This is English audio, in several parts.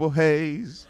Purple Haze.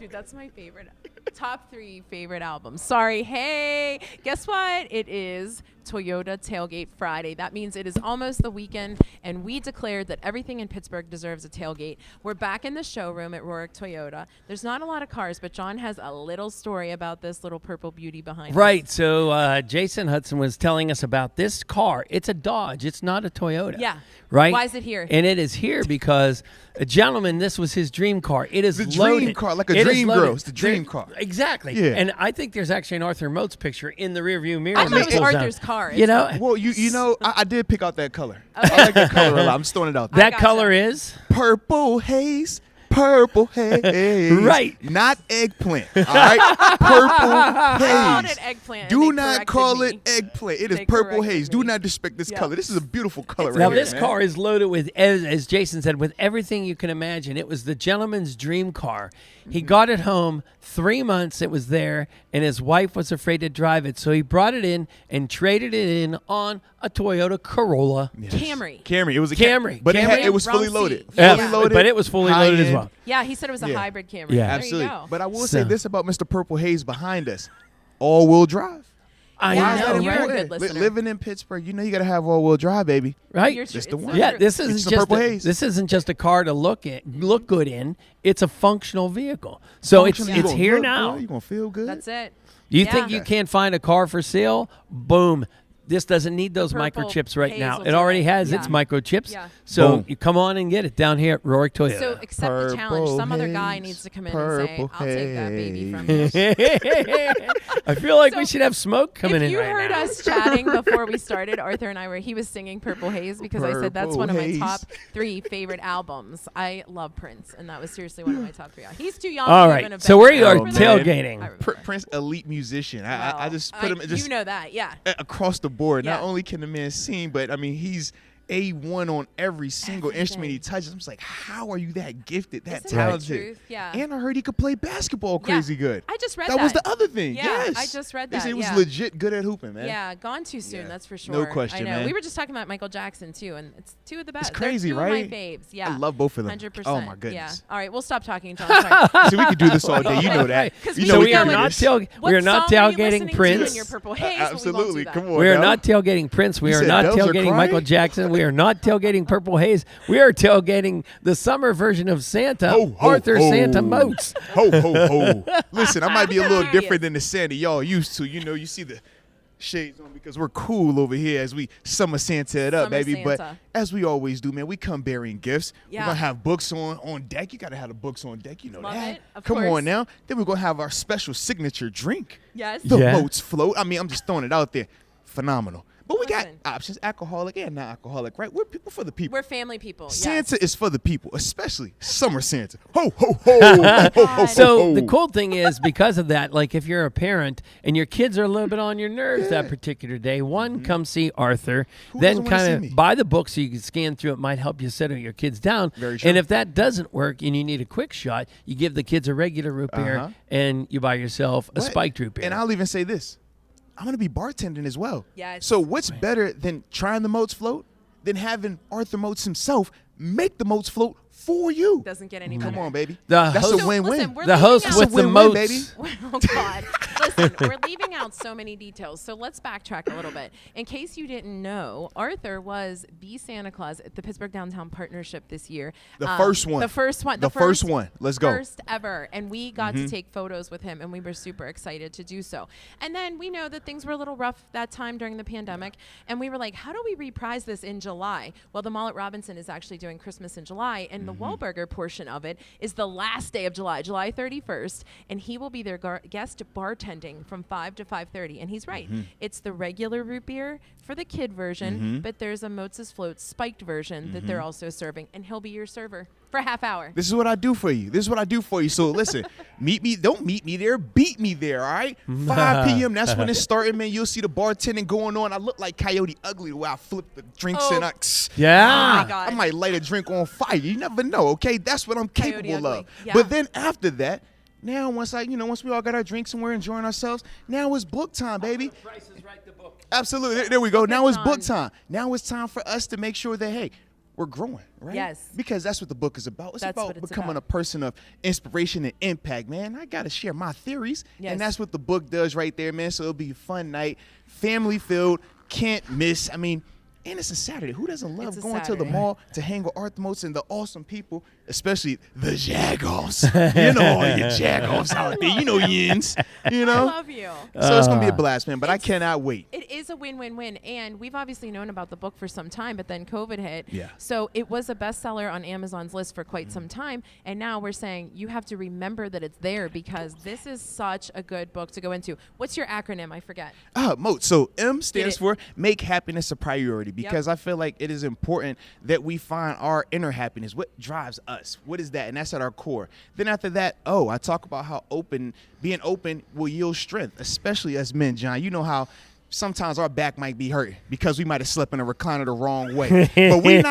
Dude, that's my favorite. Top 3 favorite albums. Sorry. Hey, guess what? It is Toyota Tailgate Friday. That means it is almost the weekend, and we declared that everything in Pittsburgh deserves a tailgate. We're back in the showroom at Rohrich Toyota. There's not a lot of cars, but John has a little story about this little purple beauty behind us. Right. So Jason Hudson was telling us about this car. It's a Dodge. It's not a Toyota. Yeah. Right? Why is it here? And it is here because a gentleman, this was his dream car. It is The loaded. dream car, like a dream girl. It's the dream car. Exactly. Yeah. And I think there's actually an Arthur Moats picture in the rearview mirror. I thought it was Pulls down. Arthur's car. You know? Well, you know, I did pick out that color. I like that color a lot. I'm just throwing it out there. That gotcha. color is? Purple Haze. Purple Haze. Right. Not eggplant. All right? Purple I called Haze. it eggplant. Do and they not corrected call me. it eggplant. It is They purple corrected haze. Do me. not disrespect this Yeah. color. This is a beautiful color Now, right here, this man. car is loaded with, as Jason said, with everything you can imagine. It was the gentleman's dream car. He got it home 3 months. It was there, and his wife was afraid to drive it. So he brought it in and traded it in on a Toyota Corolla. Yes. Camry. Camry. It was a Camry. But Camry it was fully Rumsey. loaded. Yeah. Fully loaded. But it was fully loaded as high-end. well. Yeah, he said it was a Yeah. hybrid Camry. Yeah. There Absolutely. you go. But I will So- say this about Mr. Purple Haze behind us. All-wheel drive. I Yeah, Why is that know, you're a right? important? good listener. Living in Pittsburgh, you know you got to have all-wheel drive, baby. Right? You're Just true. the It's one. so Yeah, true. this isn't It's the just Purple Haze. this isn't just a car to look good in. It's a functional vehicle. So it's Functional. You gonna here look now. good, you going to feel good. That's it. You Yeah. think you can't find a car for sale? Boom. This doesn't need those Purple microchips right Haze now. will It do already it. has Yeah. its microchips. Yeah. So Boom. you come on and get it down here at Rohrich Toyota. So accept the challenge. Purple Some other guy haze, needs to come in and say, purple I'll take that baby from haze. you. I feel like we So, should have smoke coming If in you right heard now. us chatting before we started, Arthur and I he was singing Purple Haze because I said that's Purple one of my Haze. top 3 favorite albums. I love Prince, and that was seriously one of my top 3. He's too young All to right, even have so been where you around are for that. tailgating. I remember. Prince, elite musician. I Well, just put him just you know that, yeah. across the board. Yeah. Not only can the man sing, but I mean he's A1 on every single Everything. instrument he touches. I'm just like, how are you that gifted, that Isn't that the talented? truth? Yeah. And I heard he could play basketball crazy good. I just read That was the other thing. Yeah, yes. I just read They that, said he was yeah. legit good at hooping, man. Yeah, gone too soon, Yeah. that's for sure. No question, I know. man. We were just talking about Michael Jackson, too, and it's 2 of the best. It's crazy, They're 2 right? of my faves, yeah. I love both of them. 100%. Oh, my Yeah. goodness. All right, we'll stop talking, John. Sorry. See, we could do this all day. You know that. 'Cause You we know So should we we are go can not do this. we are not What song are you tailgating listening to Prince. in your Purple Haze, but we won't Absolutely. do that. Come on. We are now. not tailgating Prince. We You are said not doves are tailgating crying? Michael Jackson. We are not tailgating Purple Haze. We are tailgating the summer version of Santa, Ho, ho, Arthur ho. Santa Moats. Ho, ho, ho. Listen, I might be a little Hilarious. different than the Santa y'all used to. You know, you see the shades on because we're cool over here as we summer Santa it up, Summer baby. But Santa. as we always do, man, we come bearing gifts. Yeah. We're going to have books on deck. You got to have the books on deck. You know Love that. it. Of Come course. on now. Then we're going to have our special signature drink. Yes. The Yeah. Moats float. I mean, I'm just throwing it out there. Phenomenal. But we got Listen. options, alcoholic and non-alcoholic, right? We're people for the people. We're family people. Santa yes. is for the people, especially summer Santa. Ho, ho, ho. ho, ho, ho, So ho. the cool thing is, because of that, like if you're a parent and your kids are a little bit on your nerves that particular day, one, come see Arthur. Mm-hmm. Who Then doesn't wanna see kind me? of buy the book so you can scan through. It might help you settle your kids down. Very true. And if that doesn't work and you need a quick shot, you give the kids a regular root beer Uh-huh. and you buy yourself a But- spiked root beer. And I'll even say this. I'm going to be bartending as well. Yes. So what's better than trying the Moats float than having Arthur Moats himself make the Moats float for you? Doesn't get any better. Come on, baby. The That's host- a win-win. Listen, we're the leaving host out- with the win-win, moats. baby. Oh, God. Listen, we're leaving out so many details, so let's backtrack a little bit. In case you didn't know, Arthur was the Santa Claus at the Pittsburgh Downtown Partnership this year. The first one. The first one. The first one. Let's go. First ever. And we got to take photos with him, and we were super excited to do so. And then we know that things were a little rough that time during the pandemic, and we were like, how do we reprise this in July? Well, the mall at Robinson is actually doing Christmas in July, and the Wahlburger portion of it is the last day of July, July 31st, and he will be their guest bartending from 5 to 5:30. And he's right. It's the regular root beer for the kid version, but there's a Moats' Float spiked version that they're also serving, and he'll be your server for a half hour. This is what I do for you. This is what I do for you. So listen, meet me. Don't meet me there. Beat me there. All right. 5 p.m. That's when it's starting, man. You'll see the bartending going on. I look like Coyote Ugly the way I flip the drinks Oh. and Yeah. Oh, my God. I might light a drink on fire. You never know. Okay, that's what I'm Coyote capable Ugly. of. Yeah. But then after that, now once we all got our drinks and we're enjoying ourselves, now it's book time, baby. Absolutely. There we go. Now it's book John. time. Now it's time for us to make sure that, hey, we're growing, right? Yes. Because that's what the book is about. It's That's about what it's becoming about. a person of inspiration and impact, man. I got to share my theories. Yes. And that's what the book does right there, man. So it'll be a fun night, family filled, can't miss. I mean, and it's a Saturday. Who doesn't love It's a going to the Saturday. mall to hang with Arthur Moats and the awesome people, especially the Jagoffs? You know all your Jagoffs out there. You know Yins. You I know? love you. So it's going to be a blast, man. But I cannot wait. It is a win-win-win, and we've obviously known about the book for some time, but then COVID hit. Yeah. So it was a bestseller on Amazon's list for quite some time, and now we're saying you have to remember that it's there because this is such a good book to go into. What's your acronym? I forget. Moat. So M stands it. for make happiness a priority because I feel like it is important that we find our inner happiness. What drives us? What is that? And that's at our core. Then after that, I talk about how being open will yield strength, especially as men, John. You know how sometimes our back might be hurt because we might have slept in a recliner the wrong way. But we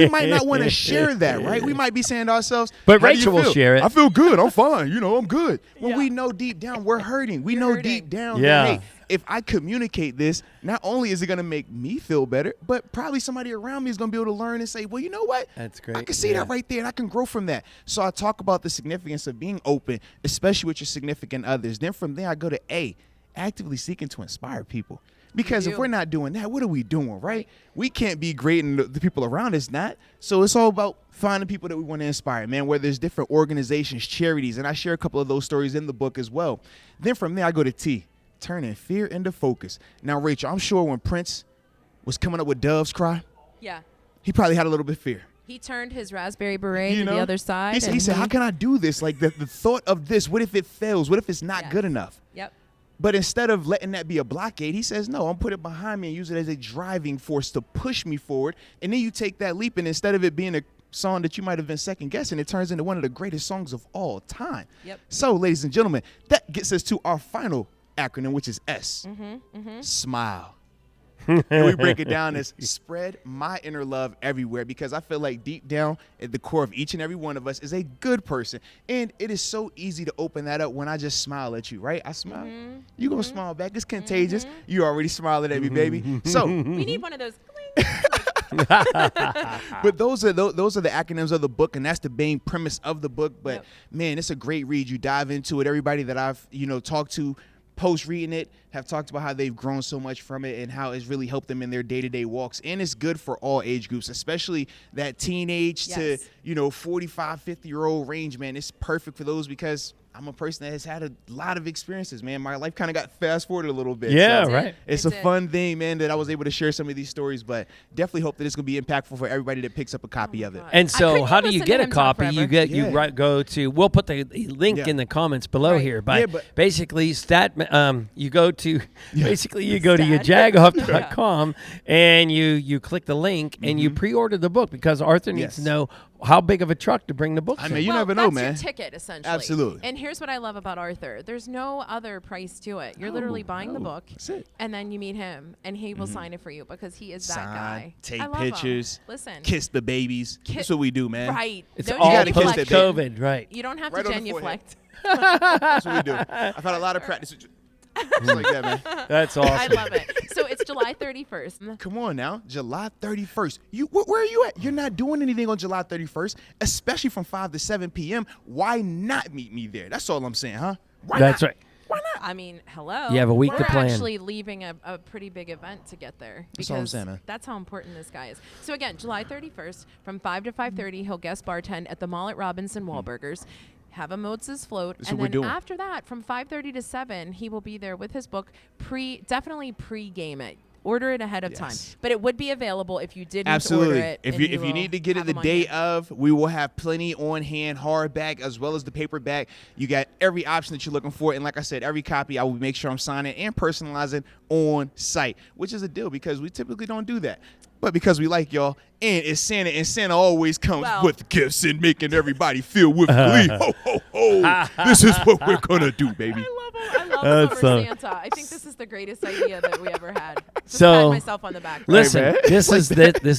might not want to share that, right? We might be saying to ourselves, But "How do you Rachel will feel?" share it. I feel good. I'm fine. I'm good. When Yeah. we know deep down we're hurting. We You're know hurting. deep down Yeah. that, hey, if I communicate this, not only is it going to make me feel better, but probably somebody around me is going to be able to learn and say, well, you know what? That's great. I can see that right there, and I can grow from that. So I talk about the significance of being open, especially with your significant others. Then from there, I go to A, actively seeking to inspire people. Because if do. we're not doing that, what are we doing, right? We can't be great and the people around us not. So it's all about finding people that we want to inspire, man, where there's different organizations, charities, and I share a couple of those stories in the book as well. Then from there, I go to T, turning fear into focus. Now, Rachel, I'm sure when Prince was coming up with Dove's Cry, Yeah. he probably had a little bit of fear. He turned his raspberry beret You to know? the other side. He said, how can I do this? Like the thought of this, what if it fails? What if it's not Yes. good enough? Yep. But instead of letting that be a blockade, he says, no, I'm put it behind me and use it as a driving force to push me forward. And then you take that leap, and instead of it being a song that you might have been second guessing, it turns into one of the greatest songs of all time. Yep. So, ladies and gentlemen, that gets us to our final acronym, which is S. Smile. And we break it down as spread my inner love everywhere, because I feel like deep down at the core of each and every one of us is a good person. And it is so easy to open that up when I just smile at you, right? I smile. You gonna smile back. It's contagious. You already smiling at me, baby. So, We need one of those. but those are the acronyms of the book, and that's the main premise of the book. But Yep. man, it's a great read. You dive into it. Everybody that I've talked to post reading it have talked about how they've grown so much from it and how it's really helped them in their day-to-day walks. And it's good for all age groups, especially that teenage Yes. to 45, 50-year-old range, man. It's perfect for those because I'm a person that has had a lot of experiences, man. My life kind of got fast-forwarded a little bit. Yeah, So right. it's It a did. fun thing, man, that I was able to share some of these stories, but definitely hope that it's going to be impactful for everybody that picks up a copy of it. God. And I so, couldn't how do you listen get to a him talk copy? You forever. get Yeah. go to. We'll put the link Yeah. in the comments below Right. here. But, Yeah, but- basically, you go to basically you go to your Stat. jagoff.com and you click the link and you pre-order the book because Arthur needs to Yes. know how big of a truck to bring the book. I in. mean, you Well, never know, that's man. your ticket, essentially. Absolutely. And here's what I love about Arthur. There's no other price to it. You're literally buying the book, That's it. and then you meet him, and he will sign it for you because he is that Sign, guy. take I love him. pictures, Listen. kiss the babies. That's what we do, man. Right. It's No all gotta kiss that genuflection. post-COVID, right? You don't have Right to on the forehead. genuflect. That's what we do. I've had a lot of practice. Just like that, man. That's I awesome. love it. So it's July 31st. Come on now, July 31st. Where are you at? You're not doing anything on July 31st, especially from 5 to 7 p.m. Why not meet me there? That's all I'm saying, huh? Why That's not? right. Why not? I mean, hello. You have a week We're to plan. actually leaving a pretty big event to get there because That's all I'm saying, man. that's how important this guy is. So again, July 31st from 5 to 5:30, he'll guest bartend at the mall at Robinson Wahlburgers. Have a Moats' float, That's and what we're then doing. after that, from 5:30 to 7, he will be there with his book. Definitely pre-game it. Order it ahead of time, Yes. but it would be available if you didn't Absolutely. order it. If and you he if you will need to get it have the them on day hand. of, we will have plenty on hand, hardback as well as the paperback. You got every option that you're looking for, and like I said, every copy I will make sure I'm signing and personalizing on site, which is a deal because we typically don't do that. But because we like y'all, and it's Santa, and Santa always comes Well- with gifts and making everybody feel with glee. Ho, ho, ho. This is what we're going to do, baby. I love That's Summer so- Santa. I think this is the greatest idea that we ever had. Just So- pat myself on the back. Listen, man. this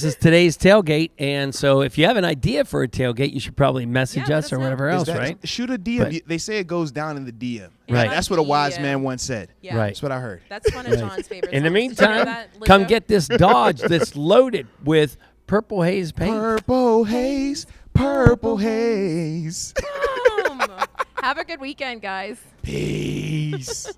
is today's tailgate, and so if you have an idea for a tailgate, you should probably message Yeah, let us us or know. whatever Is else, that- right? Shoot a DM. But- They say it goes down in the DM. Right. That's what a wise Yeah. man once said. Yeah. Right. That's what I heard. That's one of John's favorite In the songs. Did you know meantime, that, come Linda? get this Dodge that's loaded with Purple Haze paint. Purple haze, purple haze. Boom. Have a good weekend, guys. Peace.